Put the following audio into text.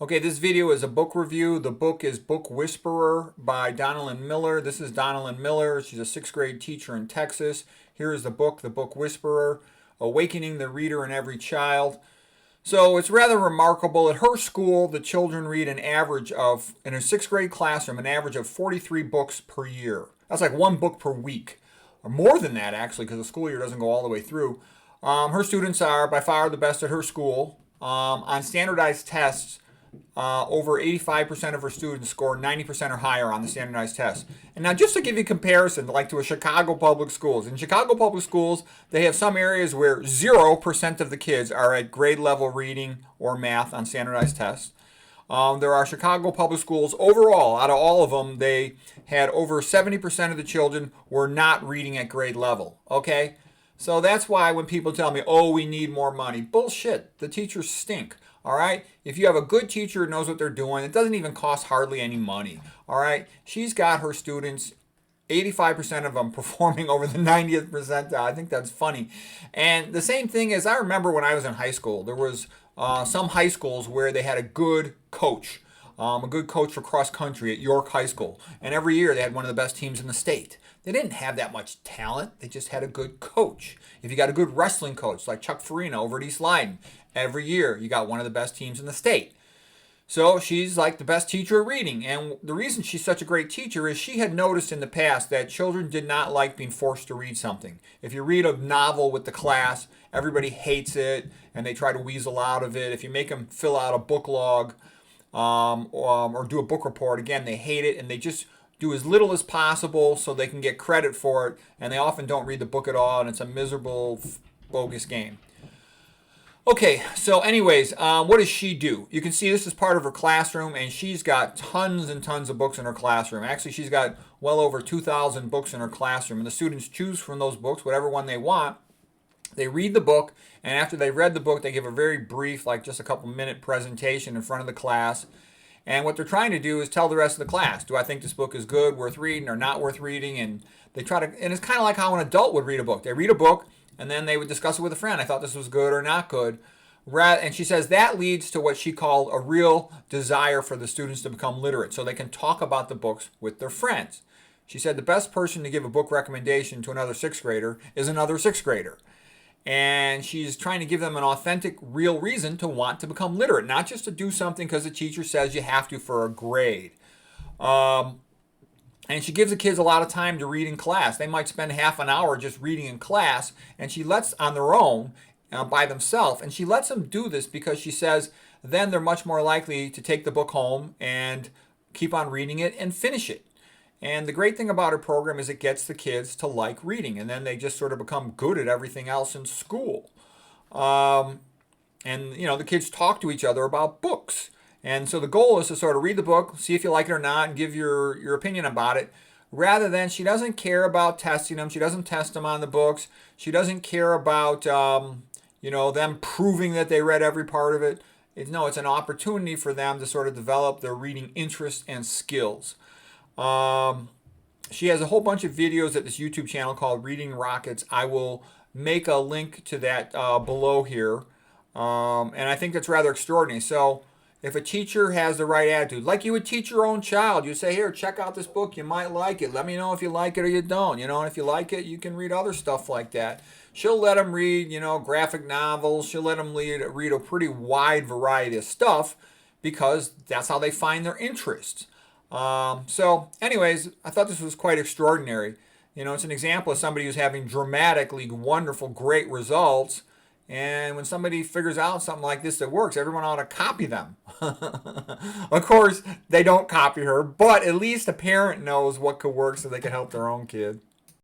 Okay, this video is a book review. The book is Book Whisperer by Donalyn Miller. This is Donalyn Miller. She's a sixth grade teacher in Texas. Here is the Book Whisperer, Awakening the Reader in Every Child. So it's rather remarkable. At her school, the children read an average of, in a sixth grade classroom, an average of 43 books per year. That's like one book per week, or more than that actually, because the school year doesn't go all the way through. Her students are by far the best at her school. On standardized tests, over 85% of her students score 90% or higher on the standardized test. And now just to give you a comparison, like to a Chicago public schools. In Chicago public schools, they have some areas where 0% of the kids are at grade level reading or math on standardized tests. There are Chicago public schools overall, out of all of them, they had over 70% of the children were not reading at grade level. Okay? So that's why when people tell me, oh, we need more money, bullshit. The teachers stink. All right. If you have a good teacher who knows what they're doing, it doesn't even cost hardly any money. All right. She's got her students, 85% of them performing over the 90th percentile. I think that's funny. And the same thing is, I remember when I was in high school, there was some high schools where they had a good coach for cross country at York High School. And every year they had one of the best teams in the state. They didn't have that much talent. They just had a good coach. If you got a good wrestling coach like Chuck Farina over at East Leiden, every year you got one of the best teams in the state. So she's like the best teacher at reading. And the reason she's such a great teacher is she had noticed in the past that children did not like being forced to read something. If you read a novel with the class, everybody hates it and they try to weasel out of it. If you make them fill out a book log or do a book report, again, they hate it and they just do as little as possible so they can get credit for it. And they often don't read the book at all and it's a miserable, bogus game. Okay, so anyways, what does she do? You can see this is part of her classroom, and she's got tons and tons of books in her classroom. Actually, she's got well over 2,000 books in her classroom, and the students choose from those books whatever one they want. They read the book, and after they've read the book, they give a very brief, like just a couple minute presentation in front of the class. And what they're trying to do is tell the rest of the class, do I think this book is good, worth reading, or not worth reading? And they try to, and it's kind of like how an adult would read a book. They read a book, and then they would discuss it with a friend. I thought this was good or not good. And she says that leads to what she called a real desire for the students to become literate so they can talk about the books with their friends. She said the best person to give a book recommendation to another sixth grader is another sixth grader. And she's trying to give them an authentic, real reason to want to become literate, not just to do something because the teacher says you have to for a grade. And she gives the kids a lot of time to read in class. They might spend half an hour just reading in class, and she lets on their own by themselves. And she lets them do this because she says then they're much more likely to take the book home and keep on reading it and finish it. And the great thing about her program is it gets the kids to like reading, and then they just sort of become good at everything else in school. And, you know, the kids talk to each other about books. And so the goal is to sort of read the book, see if you like it or not, and give your opinion about it. Rather than, she doesn't care about testing them. She doesn't test them on the books. She doesn't care about, them proving that they read every part of it. No, it's an opportunity for them to sort of develop their reading interests and skills. She has a whole bunch of videos at this YouTube channel called Reading Rockets. I will make a link to that below here. And I think that's rather extraordinary. So if a teacher has the right attitude, like you would teach your own child, you say, here, check out this book. You might like it. Let me know if you like it or you don't. And if you like it, you can read other stuff like that. She'll let them read, graphic novels. She'll let them read a pretty wide variety of stuff because that's how they find their interests. So anyways, I thought this was quite extraordinary. It's an example of somebody who's having dramatically wonderful, great results. And when somebody figures out something like this that works, everyone ought to copy them. Of course, they don't copy her, but at least a parent knows what could work so they can help their own kid.